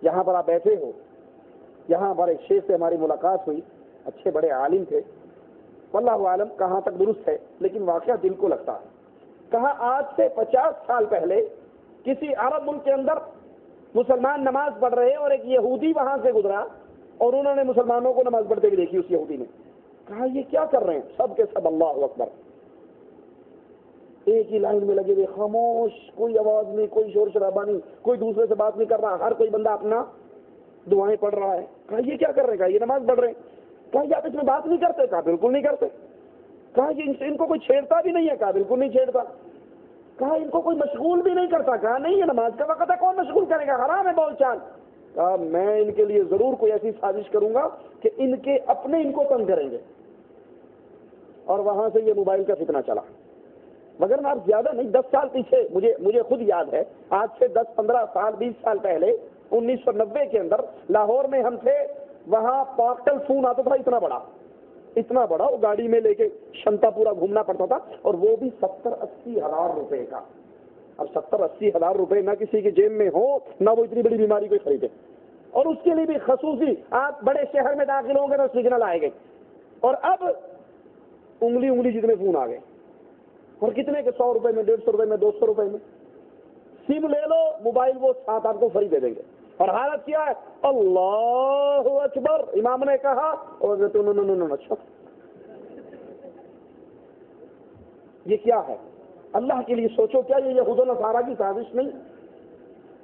یہاں پر آپ بیٹھے ہو، یہاں پر ایک شیخ سے ہماری ملاقات ہوئی، اچھے بڑے عالم تھے، واللہ عالم کہاں تک درست ہے، لیکن واقعہ دل کو لگتا ہے. کہا آج سے 50 سال پہلے کسی عرب ملک کے اندر مسلمان نماز پڑھ رہے اور ایک یہودی وہاں سے گزرا اور انہوں نے مسلمانوں کو نماز پڑھتے ہوئے دیکھی. اس یہودی نے کہا یہ کیا کر رہے ہیں؟ سب کے سب اللہ اکبر، ایک ہی لائن میں لگے ہوئے، خاموش، کوئی آواز نہیں، کوئی شور شرابہ نہیں، کوئی دوسرے سے بات نہیں کر رہا، ہر کوئی بندہ اپنا دعائیں پڑھ رہا ہے. کہا یہ کیا کر رہے ہیں؟ کہا یہ نماز پڑھ رہے ہیں. کہا یہ آپ اس میں بات نہیں کرتے؟ کہا بالکل نہیں کرتے. کہا یہ ان کو کوئی چھیڑتا بھی نہیں ہے؟ کہا بالکل نہیں چھیڑتا. کہا ان کو کوئی مشغول بھی نہیں کرتا؟ کہا نہیں، یہ نماز کا وقت ہے، کون مشغول کرے گا، حرام ہے بول چال. کہا میں ان کے لیے ضرور کوئی ایسی سازش کروں گا کہ ان کے اپنے ان کو تنگ کریں گے. اور وہاں سے یہ موبائل کا فتنہ چلا. مگر آپ زیادہ نہیں، 10 سال پیچھے مجھے خود یاد ہے، آج سے 10-15 سال 20 سال پہلے 1990 کے اندر لاہور میں ہم تھے، وہاں پارٹل فون آتا تھا اتنا بڑا، وہ گاڑی میں لے کے شنتا پورا گھومنا پڑتا تھا، اور وہ بھی 70-80 ہزار روپے کا. اب 70-80 ہزار روپے نہ کسی کی جیب میں ہو، نہ وہ اتنی بڑی بیماری کوئی خریدے، اور اس کے لیے بھی خصوصی آپ بڑے شہر میں داخل ہوں گے تو سگنل آئے گے. اور اب انگلی جتنے فون آ گئے، اور کتنے کے 100 روپے میں، 150 روپے میں، 200 روپے میں. سم لے لو موبائل، وہ 7 آپ کو فری دے دیں گے. اور حالت کیا ہے؟ اللہ اکبر امام نے کہا، اور اچھا یہ کیا ہے؟ اللہ کے لیے سوچو، کیا یہ یہود و نصارہ کی سازش نہیں؟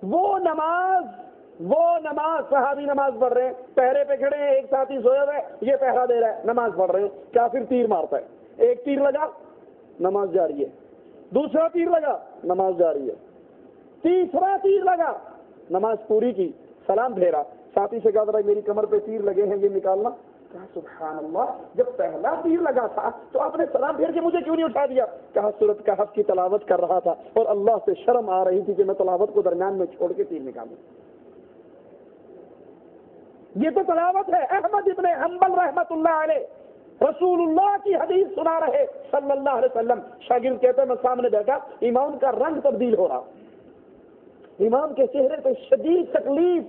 وہ نماز صحابی نماز پڑھ رہے ہیں، پہرے پہ کھڑے ہیں، ایک ساتھی سویا ہوا ہے، یہ پہرا دے رہا ہے، نماز پڑھ رہے ہیں. کافر تیر مارتا ہے، ایک تیر لگا، نماز جاری ہے. دوسرا تیر لگا، نماز جاری ہے. تیسرا تیر لگا، نماز پوری کی، سلام پھیرا. ساتھی سے کہا میری کمر پہ تیر لگے ہیں، یہ نکالنا. کہا سبحان اللہ، جب پہلا تیر لگا تھا تو آپ نے سلام پھیر کے مجھے کیوں نہیں اٹھا دیا؟ کہا سورۃ کہف کی تلاوت کر رہا تھا اور اللہ سے شرم آ رہی تھی کہ میں تلاوت کو درمیان میں چھوڑ کے تیر نکالوں. یہ تو تلاوت ہے. احمد ابن حنبل رحمت اللہ علیہ رسول اللہ کی حدیث سنا رہے صلی اللہ علیہ وسلم. شاگرد کہتے ہیں میں سامنے بیٹھا، امام کا رنگ تبدیل ہو رہا، امام کے چہرے پہ شدید تکلیف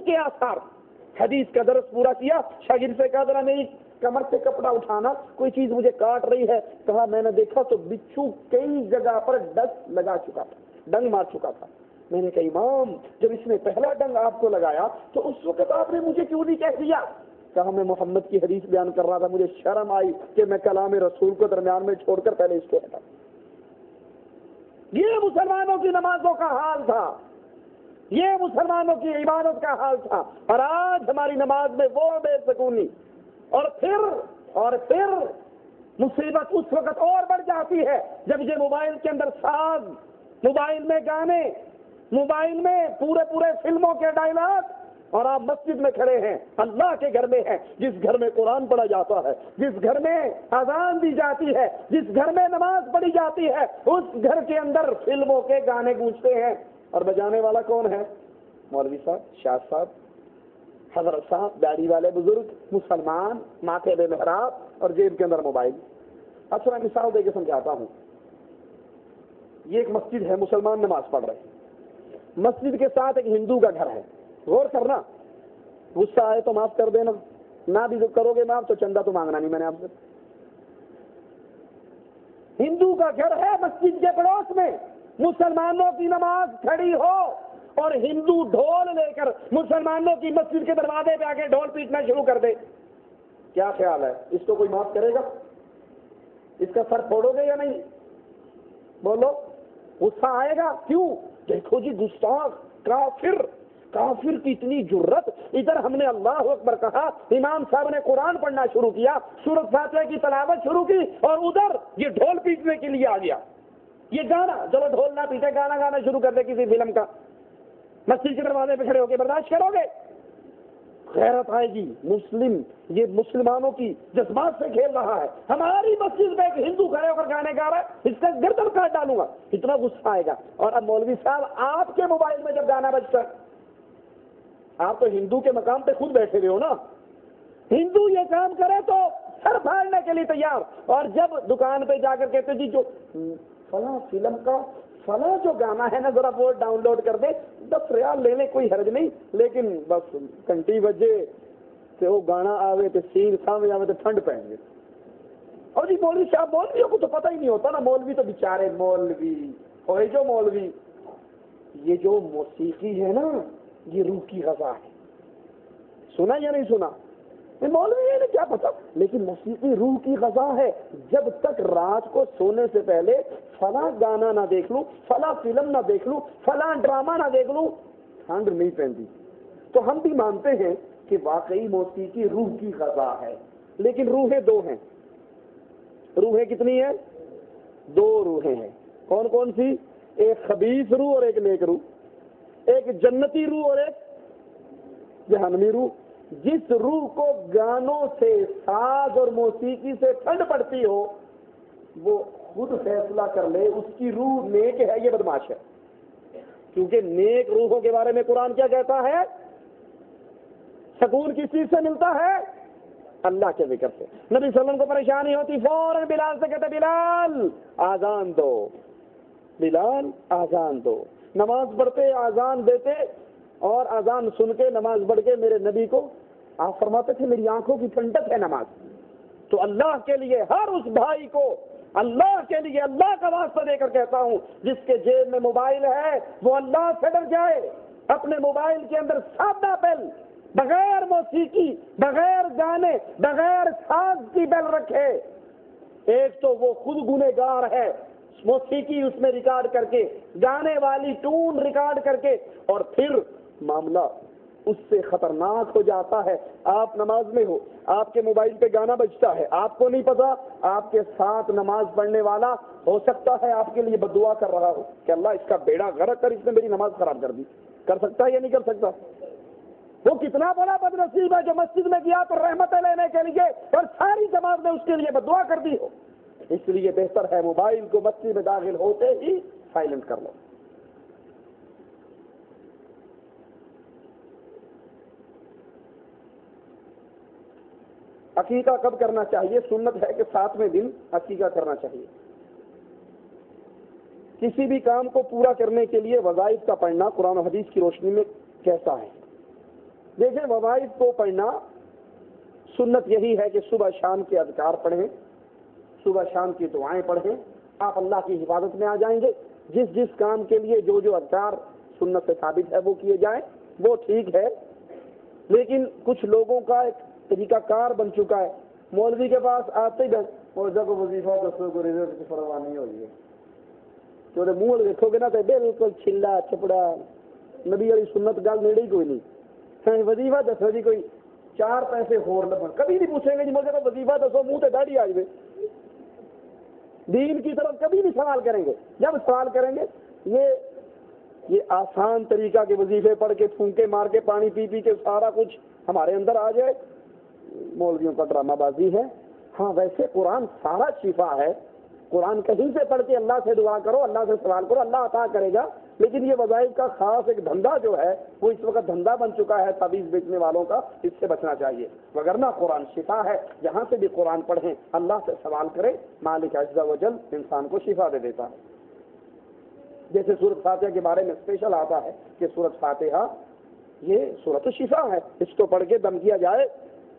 کے آثار. حدیث کا درس پورا کیا، شاگرد سے کہا ذرا میری کمر سے کپڑا اٹھانا، کوئی چیز مجھے کاٹ رہی ہے. کہا میں نے دیکھا تو بچھو کئی جگہ پر ڈنگ مار چکا تھا. میں نے کہا امام جب اس نے پہلا ڈنگ آپ کو لگایا تو اس وقت آپ نے مجھے کیوں نہیں کہہ دیا؟ کہا میں محمد کی حدیث بیان کر رہا تھا، مجھے شرم آئی کہ میں کلام رسول کو درمیان میں چھوڑ کر پہلے اس کو ہٹا. یہ مسلمانوں کی نمازوں کا حال تھا، یہ مسلمانوں کی عبادت کا حال تھا. اور آج ہماری نماز میں وہ بے سکونی، اور پھر مصیبت اس وقت اور بڑھ جاتی ہے جب یہ موبائل کے اندر ساز، موبائل میں گانے، موبائل میں پورے فلموں کے ڈائلاگ، اور آپ مسجد میں کھڑے ہیں، اللہ کے گھر میں ہیں، جس گھر میں قرآن پڑھا جاتا ہے، جس گھر میں اذان دی جاتی ہے، جس گھر میں نماز پڑھی جاتی ہے، اس گھر کے اندر فلموں کے گانے گونجتے ہیں. اور بجانے والا کون ہے؟ مولوی صاحب، شاہ صاحب، حضرت صاحب، داڑھی والے بزرگ مسلمان، ماتھے بے محراب اور جیب کے اندر موبائل. اچھا میں مثال دے کے سمجھاتا ہوں. یہ ایک مسجد ہے، مسلمان نماز پڑھ رہے ہیں، مسجد کے ساتھ ایک ہندو کا گھر ہے. غور کرنا، غصہ آئے تو معاف کر دینا، نہ بھی کرو گے معاف تو چندہ تو مانگنا نہیں میں نے آپ سے. ہندو کا گھر ہے، مسجد کے پڑوس میں مسلمانوں کی نماز کھڑی ہو اور ہندو ڈھول لے کر مسلمانوں کی مسجد کے دروازے پہ آ کے ڈھول پیٹنا شروع کر دے. کیا خیال ہے، اس کو کوئی معاف کرے گا؟ اس کا سر پھوڑو گے یا نہیں؟ بولو. غصہ آئے گا. کیوں؟ دیکھو جی گستاخ، کافر کی اتنی جرت. ادھر ہم نے اللہ اکبر کہا، امام صاحب نے قرآن پڑھنا شروع کیا، سورۃ فاتحہ کی تلاوت شروع کی، اور ادھر یہ ڈھول پیٹنے کے لیے آ گیا. یہ گانا، چلو ڈھول نہ پیٹے، گانا شروع کر دے کسی فلم کا، مسجد کے دروازے پہ کھڑے ہو کے برداشت کرو گے؟ غیرت آئے گی. یہ مسلمانوں کی جذبات سے کھیل رہا ہے. ہماری مسجد میں ایک ہندو کھڑے ہو کر گانے گا رہا ہے، اس کا گردن کاٹ ڈالوں گا. اتنا غصہ آئے گا. اور اب مولوی صاحب آپ کے موبائل میں جب گانا بجتا ہے، آپ تو ہندو کے مقام پہ خود بیٹھے ہوئے ہو نا، ہندو یہ کام کرے تو سر پھاڑنے کے لیے تیار. اور جب دکان پہ جا کر کہتے جی جو فلاں فلم کا فلاں جو گانا ہے نا ذرا وہ ڈاؤن لوڈ کر دے, 10 ریال لے لیں کوئی حرج نہیں, لیکن بس گھنٹی بجے تے وہ گانا آوے تے سین سامنے آوے تے ٹھنڈ پائیں گے. اور جی مولوی صاحب, مولویوں کو تو پتہ ہی نہیں ہوتا نا, مولوی تو بیچارے مولوی اور جو مولوی, یہ جو موسیقی ہے نا یہ روح کی غذا ہے. سنا یا نہیں سنا؟ مولوی نے کیا پتا, لیکن موسیقی روح کی غذا ہے. جب تک رات کو سونے سے پہلے فلاں گانا نہ دیکھ لوں, فلاں فلم نہ دیکھ لوں, فلاں ڈرامہ نہ دیکھ لوں, ٹھنڈ نہیں پہنتی. تو ہم بھی مانتے ہیں کہ واقعی موسیقی روح کی غذا ہے, لیکن روحیں دو ہیں. روحیں کتنی ہیں؟ 2 روحیں ہیں. کون کون سی؟ ایک خبیث روح اور ایک نیک روح, ایک جنتی روح اور ایک جہنمی روح. جس روح کو گانوں سے, ساز اور موسیقی سے ٹھنڈ پڑتی ہو, وہ خود فیصلہ کر لے اس کی روح نیک ہے یہ بدماش ہے. کیونکہ نیک روحوں کے بارے میں قرآن کیا کہتا ہے؟ سکون کس چیز سے ملتا ہے؟ اللہ کے ذکر سے. نبی صلی اللہ علیہ وسلم کو پریشانی ہوتی, فوراً بلال سے کہتے بلال آزان دو, بلال آزان دو. نماز پڑھتے آزان دیتے, اور آزان سن کے نماز پڑھ کے میرے نبی کو آپ فرماتے تھے میری آنکھوں کی ٹھنڈک ہے نماز. تو اللہ کے لیے ہر اس بھائی کو, اللہ کے لیے اللہ کا واسطہ دے کر کہتا ہوں, جس کے جیب میں موبائل ہے وہ اللہ سے ڈر جائے. اپنے موبائل کے اندر سادہ بیل, بغیر موسیقی, بغیر گانے, بغیر ساز کی بیل رکھے. ایک تو وہ خود گنہگار ہے, موسیقی اس میں ریکارڈ کر کے, گانے والی ٹون ریکارڈ کر کے, اور پھر معاملہ اس سے خطرناک ہو جاتا ہے. آپ نماز میں ہو, آپ کے موبائل پہ گانا بجتا ہے, آپ کو نہیں پتا, آپ کے ساتھ نماز پڑھنے والا ہو سکتا ہے آپ کے لیے بد دعا کر رہا ہو کہ اللہ اس کا بیڑا غرق کر, اس نے میری نماز خراب کر دی. کر سکتا ہے یا نہیں کر سکتا؟ وہ کتنا بڑا بد نصیب ہے جو مسجد میں گیا تو رحمتیں لینے کے لیے اور ساری جماعت نے اس کے لیے بد دعا کر دی ہو. اس لیے بہتر ہے موبائل کو مسجد میں داخل ہوتے ہی سائلنٹ کر لو. عقیقہ کب کرنا چاہیے؟ سنت ہے کہ 7ویں دن عقیقہ کرنا چاہیے. کسی بھی کام کو پورا کرنے کے لیے وظائف کا پڑھنا قرآن و حدیث کی روشنی میں کیسا ہے؟ دیکھیں, وظائف کو پڑھنا سنت یہی ہے کہ صبح شام کے اذکار پڑھیں, صبح شام کی دعائیں پڑھیں, آپ اللہ کی حفاظت میں آ جائیں گے. جس جس کام کے لیے جو جو اذکار سنت سے ثابت ہے وہ کیے جائیں, وہ ٹھیک ہے. لیکن کچھ لوگوں کا ایک طریقہ کار بن چکا ہے, مولوی کے پاس آتے ہی موزہ کو وظیفہ دسو کو رزق کی پرواہ نہیں ہوئی ہے. جو منہ دیکھو گے نا تو بالکل چھلا چپڑا, نبی علی سنت گل نیڑے ہی کوئی نہیں. وظیفہ دسو جی, کوئی 4 پیسے ہور لبن, کبھی نہیں پوچھیں گے جی مجھے تو وظیفہ دسو, منہ تے داڑھی آ جائے. دین کی طرف کبھی نہیں سوال کریں گے. جب سوال کریں گے یہ آسان طریقہ کے وظیفے پڑھ کے پھونکے مار کے پانی پی پی کے سارا کچھ ہمارے اندر آ جائے, مولویوں کا ڈرامہ بازی ہے. ہاں ویسے قرآن سارا شفا ہے. قرآن کہیں سے پڑھ کے اللہ سے دعا کرو, اللہ سے سوال کرو, اللہ عطا کرے گا. لیکن یہ وظائف کا خاص ایک دھندا جو ہے وہ اس وقت دھندا بن چکا ہے تعویذ بیچنے والوں کا, اس سے بچنا چاہیے. وگرنہ قرآن شفا ہے. جہاں سے بھی قرآن پڑھیں, اللہ سے سوال کریں, مالک عز و جل انسان کو شفا دے دیتا ہے. جیسے سورۃ فاتحہ کے بارے میں اسپیشل آتا ہے کہ سورۃ فاتحہ یہ سورۃ الشفا ہے, اس کو پڑھ کے دم کیا جائے.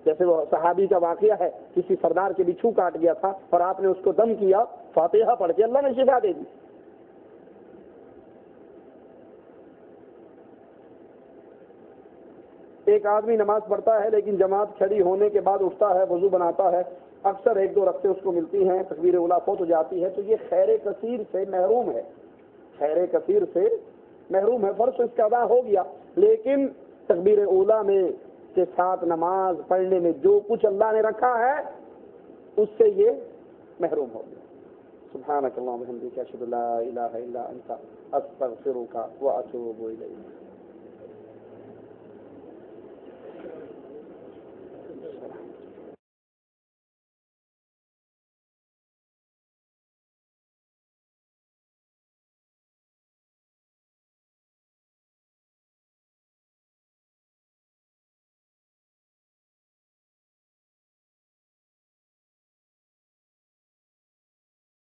جیسے وہ صحابی کا واقعہ ہے, کسی سردار کے بچھو کاٹ گیا تھا اور آپ نے اس کو دم کیا, فاتحہ پڑھ کے اللہ نے شفا دے دی. ایک آدمی نماز پڑھتا ہے لیکن جماعت کھڑی ہونے کے بعد اٹھتا ہے, وضو بناتا ہے, اکثر 1-2 رکعتیں اس کو ملتی ہیں, تکبیر اولیٰ فوت ہو جاتی ہے, تو یہ خیر کثیر سے محروم ہے. خیر کثیر سے محروم ہے. فرض اس کا ادا ہو گیا, لیکن تکبیر اولیٰ میں کے ساتھ نماز پڑھنے میں جو کچھ اللہ نے رکھا ہے اس سے یہ محروم ہو گیا. سبحانک اللہم و بحمدک اشہد ان لا الہ الا انت استغفرک و اتوب الیک.